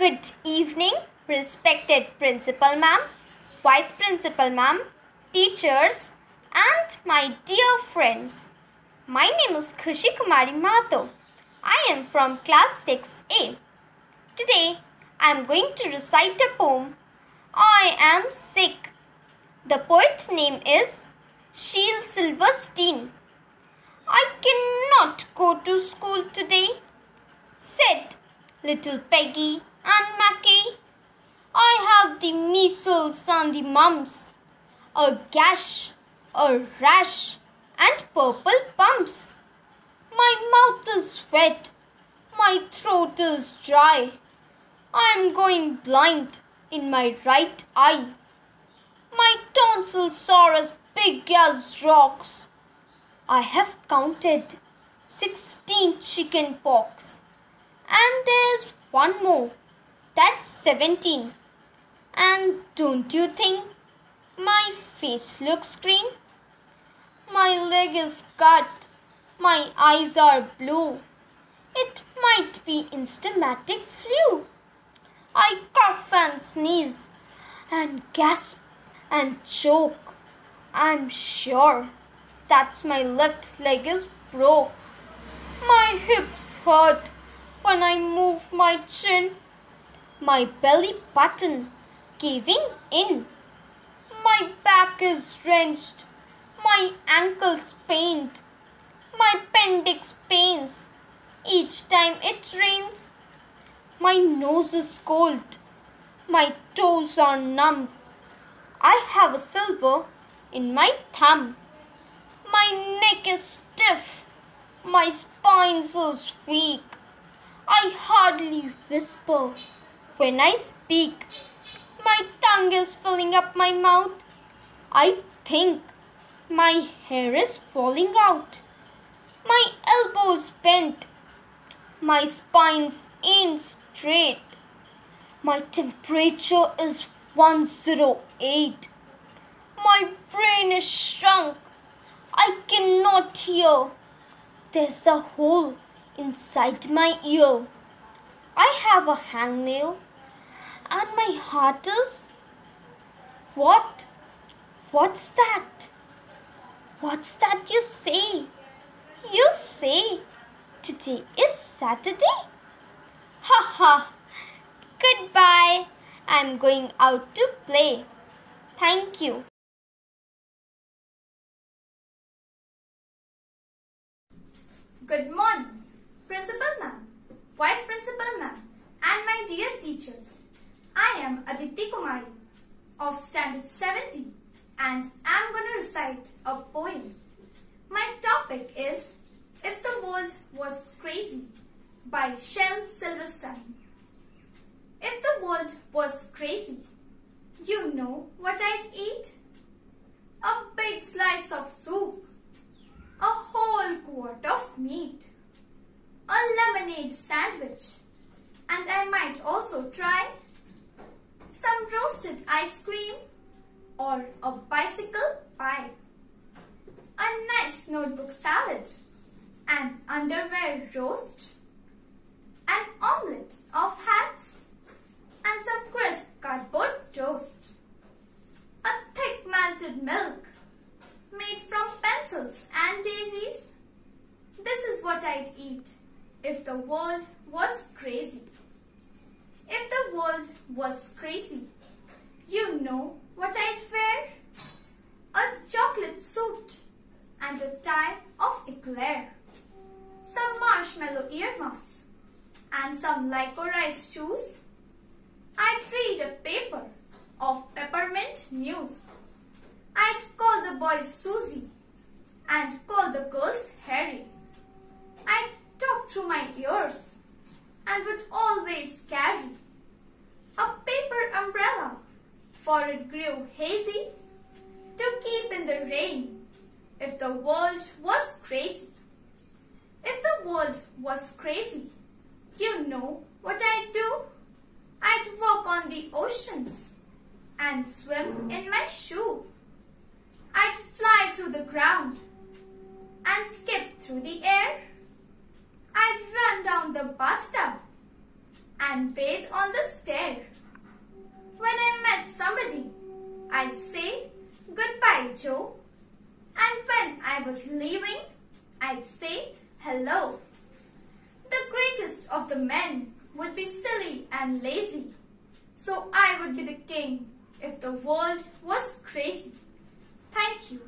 Good evening, respected Principal Ma'am, Vice Principal Ma'am, teachers, and my dear friends. My name is Khushi Kumari Mato. I am from class 6A. Today, I am going to recite a poem, I Am Sick. The poet's name is Sheel Silverstein. I cannot go to school today, said little Peggy and Mackie. I have the measles and the mumps, a gash, a rash, and purple bumps. My mouth is wet, my throat is dry. I am going blind in my right eye. My tonsils are as big as rocks. I have counted 16 chicken pox. And there's one more, that's 17. And don't you think my face looks green? My leg is cut, my eyes are blue. It might be instamatic flu. I cough and sneeze and gasp and choke. I'm sure that's my left leg is broke. My hips hurt when I move my chin, my belly button caving in. My back is wrenched, my ankles pained, my appendix pains each time it rains. My nose is cold, my toes are numb. I have a silver in my thumb. My neck is stiff, my spine is weak. I hardly whisper when I speak. My tongue is filling up my mouth. I think my hair is falling out. My elbows bent. My spine ain't straight. My temperature is 108. My brain is shrunk. I cannot hear. There's a hole inside my ear. I have a hangnail and my heart is... What? What's that? What's that you say? You say today is Saturday? Ha ha! Goodbye. I'm going out to play. Thank you. Good morning, Principal Ma'am, Vice Principal Ma'am, and my dear teachers. I am Aditi Kumari of Standard 70 and I am going to recite a poem. My topic is If the World Was Crazy by Sheel Silverstein. If the world was crazy, you know what I'd eat? A big slice of soup, a whole quart of meat, a lemonade sandwich, and I might also try some roasted ice cream or a bicycle pie, a nice notebook salad, an underwear roast, an omelette of hats, and some crisp cardboard toast, a thick malted milk made from pencils and daisies. This is what I'd eat if the world was crazy. If the world was crazy, you know what I'd wear? A chocolate suit and a tie of eclair, some marshmallow earmuffs and some licorice shoes. I'd read a paper of peppermint news. I'd call the boys Susie and call the girls Harry. I'd talk through my ears and would always carry a paper umbrella, for it grew hazy, to keep in the rain if the world was crazy. If the world was crazy, you know what I'd do? I'd walk on the oceans and swim in my shoe. I'd fly through the ground and skip through the air. I'd run down the bathtub and wait on the stair. When I met somebody, I'd say, "Goodbye, Joe." And when I was leaving, I'd say, "Hello." The greatest of the men would be silly and lazy. So I would be the king if the world was crazy. Thank you.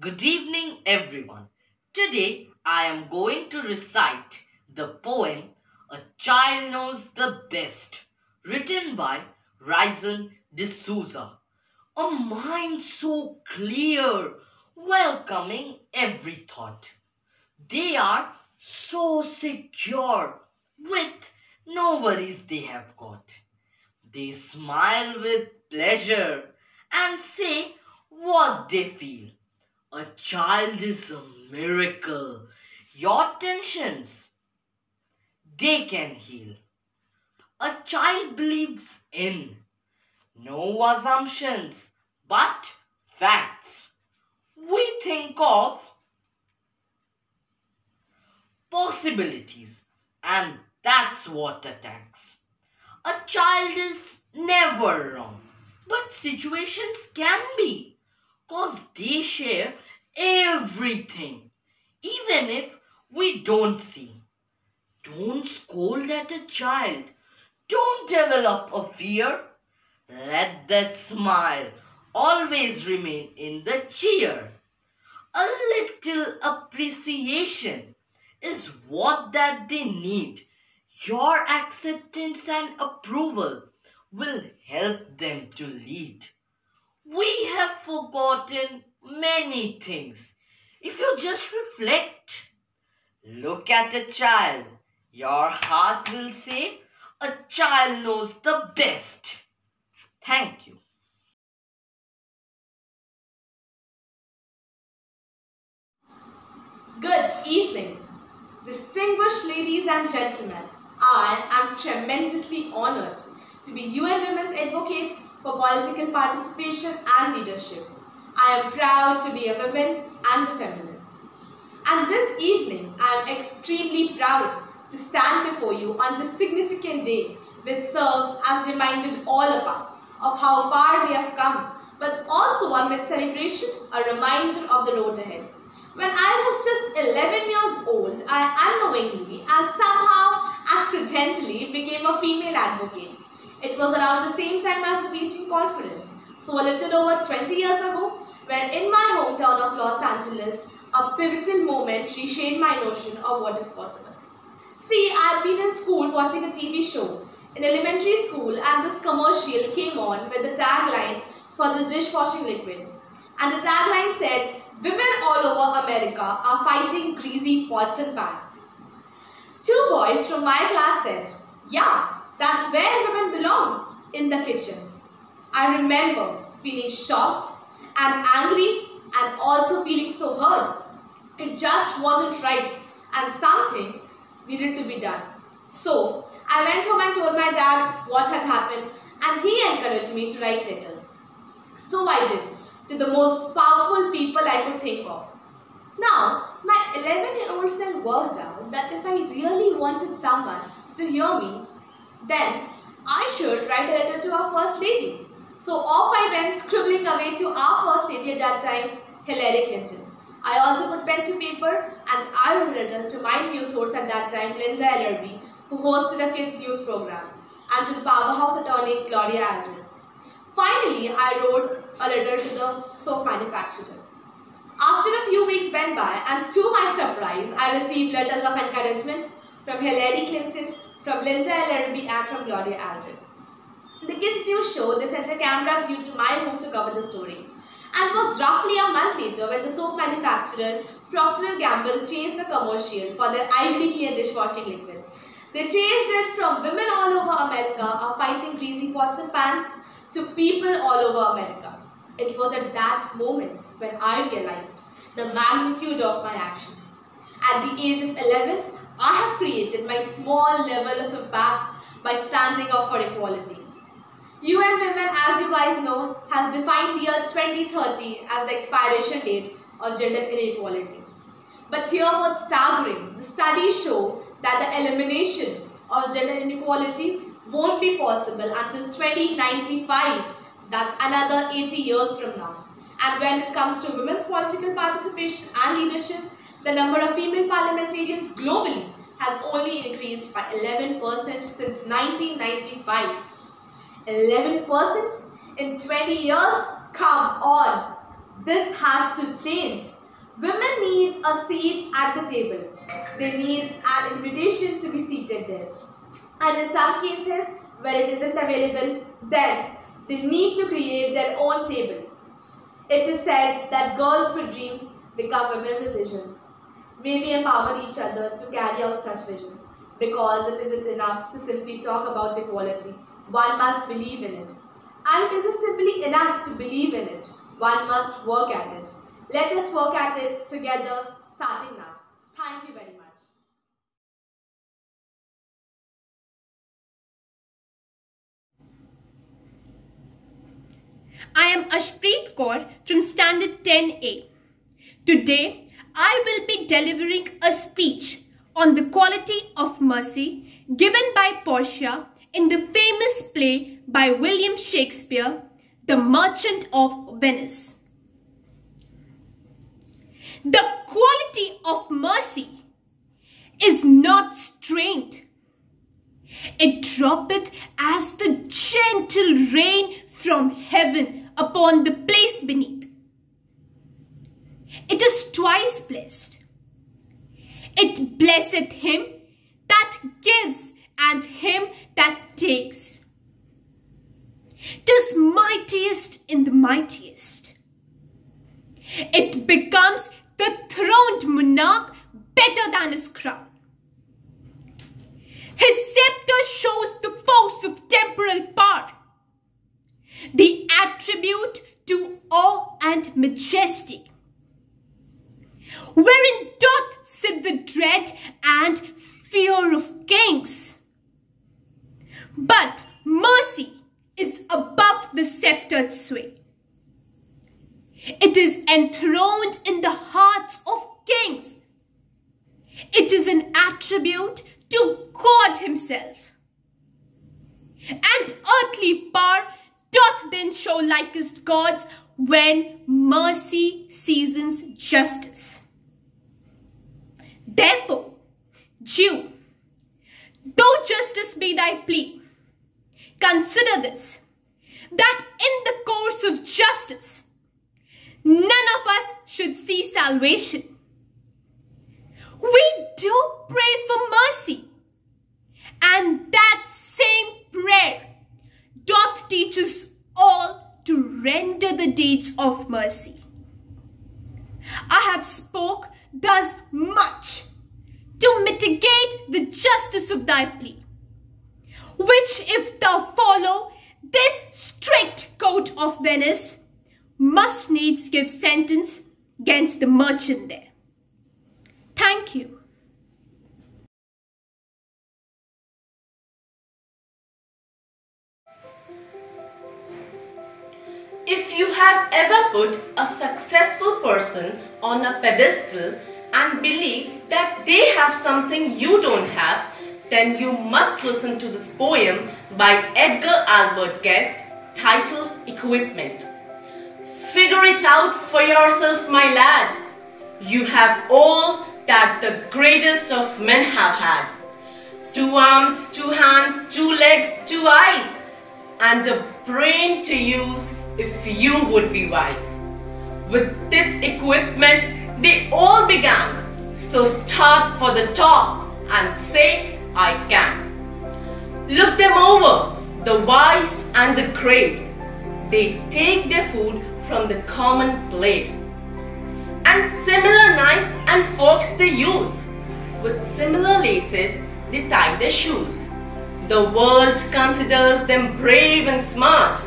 Good evening, everyone. Today I am going to recite the poem A Child Knows the Best, written by Ryzen D'Souza. A mind so clear, welcoming every thought. They are so secure with no worries they have got. They smile with pleasure and say what they feel. A child is a miracle. Your tensions, they can heal. A child believes in no assumptions, but facts. We think of possibilities, and that's what attacks. A child is never wrong, but situations can be, cause they share everything, even if we don't see. Don't scold at a child. Don't develop a fear. Let that smile always remain in the cheer. A little appreciation is what that they need. Your acceptance and approval will help them to lead. We have forgotten many things. If you just reflect, look at a child, your heart will say, a child knows the best. Thank you. Good evening, distinguished ladies and gentlemen. I am tremendously honored to be UN Women's Advocate for Political Participation and Leadership. I am proud to be a woman and a feminist. And this evening, I am extremely proud to stand before you on this significant day, which serves as reminded all of us of how far we have come, but also one with celebration, a reminder of the road ahead. When I was just 11 years old, I unknowingly and somehow accidentally became a female advocate. It was around the same time as the Beijing conference, so a little over 20 years ago, where in my hometown of Los Angeles, a pivotal moment reshaped my notion of what is possible. See, I had been in school watching a TV show in elementary school, and this commercial came on with the tagline for this dishwashing liquid. And the tagline said, "Women all over America are fighting greasy pots and pans." Two boys from my class said, "Yeah, that's where women belong, in the kitchen." I remember feeling shocked and angry and also feeling so hurt. It just wasn't right and something needed to be done. So I went home and told my dad what had happened, and he encouraged me to write letters. So I did, to the most powerful people I could think of. Now, my 11-year-old self worked out that if I really wanted someone to hear me, then I should write a letter to our First Lady. So off I went, scribbling away to our First Lady at that time, Hillary Clinton. I also put pen to paper and I wrote a letter to my news source at that time, Linda Ellerby, who hosted a kids news program, and to the powerhouse attorney, Gloria Allred. Finally, I wrote a letter to the soap manufacturer. After a few weeks went by, and to my surprise, I received letters of encouragement from Hillary Clinton, from Linda Ellerby, and from Gloria Allred. The kids news show, they sent a camera crew to my home to cover the story. And it was roughly a month later when the soap manufacturer Procter & Gamble changed the commercial for their Ivory Clear dishwashing liquid. They changed it from "Women all over America are fighting greasy pots and pans" to "People all over America." It was at that moment when I realized the magnitude of my actions. At the age of 11, I have created my small level of impact by standing up for equality. UN Women, as you guys know, has defined the year 2030 as the expiration date of gender inequality. But here what's staggering, the studies show that the elimination of gender inequality won't be possible until 2095. That's another 80 years from now. And when it comes to women's political participation and leadership, the number of female parliamentarians globally has only increased by 11% since 1995. 11% in 20 years? Come on! This has to change. Women need a seat at the table. They need an invitation to be seated there. And in some cases where it isn't available, then they need to create their own table. It is said that girls with dreams become women with vision. May we empower each other to carry out such vision, because it isn't enough to simply talk about equality. One must believe in it. And it isn't simply enough to believe in it. One must work at it. Let us work at it together, starting now. Thank you very much. I am Ashpreet Kaur from Standard 10A. Today, I will be delivering a speech on the quality of mercy given by Portia in the famous play by William Shakespeare, The Merchant of Venice. The quality of mercy is not strained. It droppeth as the gentle rain from heaven upon the place beneath. It is twice blessed. It blesseth him that gives and him that takes. 'Tis mightiest in the mightiest. It becomes the throned monarch better than his crown. His scepter shows the force of temporal power, the attribute to awe and majesty, wherein doth sit the dread and fear of kings. But mercy is above the sceptered sway. It is enthroned in the hearts of kings. It is an attribute to God himself. And earthly power doth then show likest gods when mercy seasons justice. Therefore, Jew, though justice be thy plea, consider this, that in the course of justice, none of us should see salvation. We do pray for mercy, and that same prayer doth teach us all to render the deeds of mercy. I have spoke thus much to mitigate the justice of thy plea, which if thou follow this strict code of Venice, must needs give sentence against the merchant there. Thank you. If you have ever put a successful person on a pedestal and believe that they have something you don't have, then you must listen to this poem by Edgar Albert Guest titled Equipment. Figure it out for yourself, my lad. You have all that the greatest of men have had. 2 arms, 2 hands, 2 legs, 2 eyes, and a brain to use if you would be wise. With this equipment, they all began. So start for the top and say, I can. Look them over, the wise and the great. They take their food from the common plate. And similar knives and forks they use. With similar laces, they tie their shoes. The world considers them brave and smart,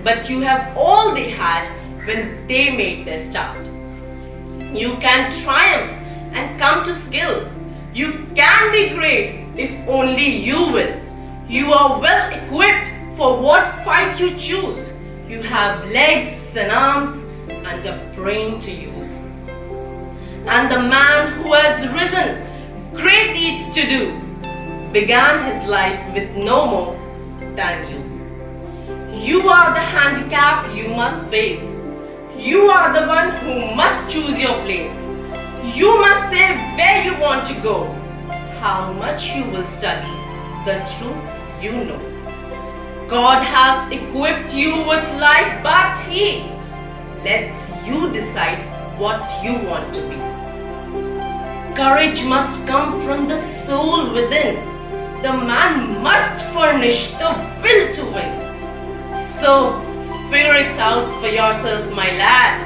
but you have all they had when they made their start. You can triumph and come to skill. You can be great if only you will. You are well equipped for what fight you choose. You have legs and arms and a brain to use. and the man who has risen great deeds to do began his life with no more than you. You are the handicap you must face. You are the one who must choose your place. You must say where you want to go, how much you will study, the truth you know. God has equipped you with life, but He lets you decide what you want to be. Courage must come from the soul within. The man must furnish the will to win. So figure it out for yourself, my lad.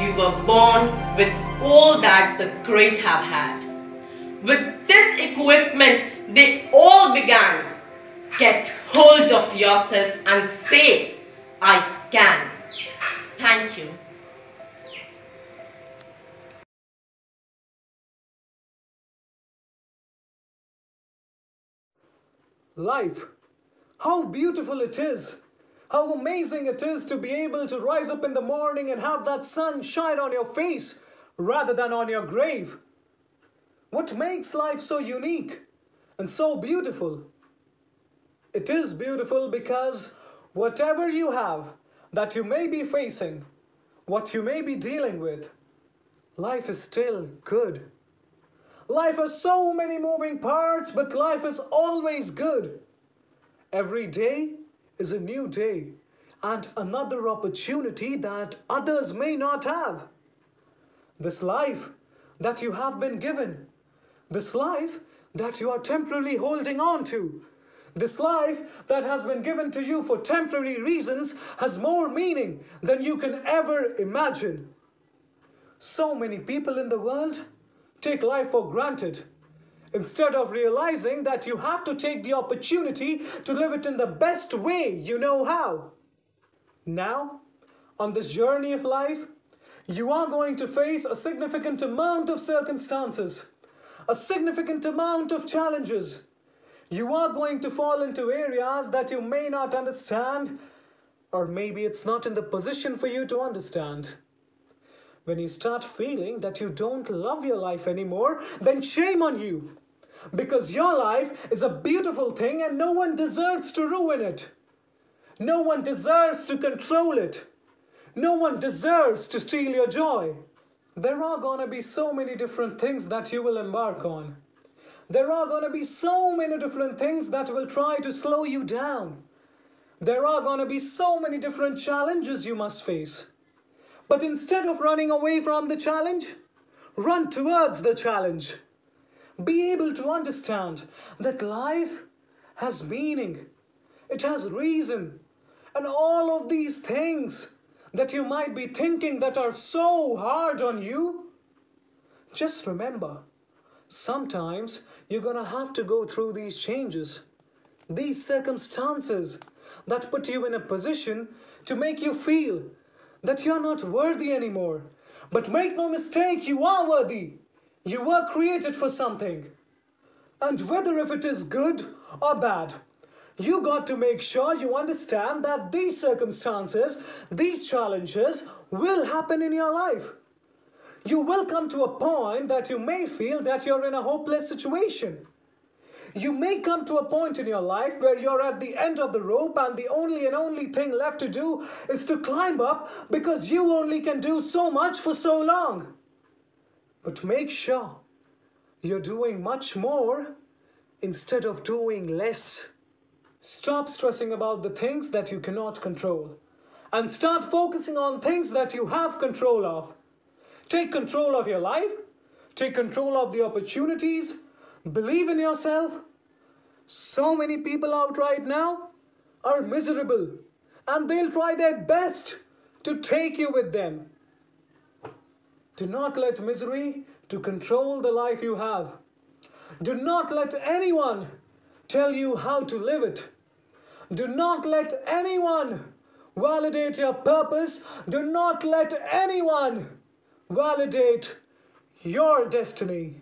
You were born with all that the great have had. With this equipment, they all began. Get hold of yourself and say, I can. Thank you. Life. How beautiful it is. How amazing it is to be able to rise up in the morning and have that sun shine on your face rather than on your grave. What makes life so unique and so beautiful? It is beautiful because whatever you have that you may be facing, what you may be dealing with, life is still good. Life has so many moving parts, but life is always good. Every day is a new day and another opportunity that others may not have. This life that you have been given, this life that you are temporarily holding on to, this life that has been given to you for temporary reasons has more meaning than you can ever imagine. So many people in the world take life for granted, instead of realizing that you have to take the opportunity to live it in the best way you know how. Now, on this journey of life, you are going to face a significant amount of circumstances, a significant amount of challenges. You are going to fall into areas that you may not understand, or maybe it's not in the position for you to understand. When you start feeling that you don't love your life anymore, then shame on you. Because your life is a beautiful thing and no one deserves to ruin it. No one deserves to control it. No one deserves to steal your joy. There are gonna be so many different things that you will embark on. There are gonna be so many different things that will try to slow you down. There are gonna be so many different challenges you must face. But instead of running away from the challenge, run towards the challenge. Be able to understand that life has meaning. It has reason. And all of these things that you might be thinking that are so hard on you, just remember, sometimes you're gonna have to go through these changes, these circumstances that put you in a position to make you feel that you're not worthy anymore. But make no mistake, you are worthy. You were created for something. And whether if it is good or bad, you got to make sure you understand that these circumstances, these challenges will happen in your life. You will come to a point that you may feel that you're in a hopeless situation. You may come to a point in your life where you're at the end of the rope and the only thing left to do is to climb up because you only can do so much for so long. But make sure you're doing much more instead of doing less. Stop stressing about the things that you cannot control and start focusing on things that you have control of. Take control of your life. Take control of the opportunities. Believe in yourself. So many people out right now are miserable and they'll try their best to take you with them. Do not let misery to control the life you have. Do not let anyone tell you how to live it. Do not let anyone validate your purpose. Do not let anyone validate your destiny.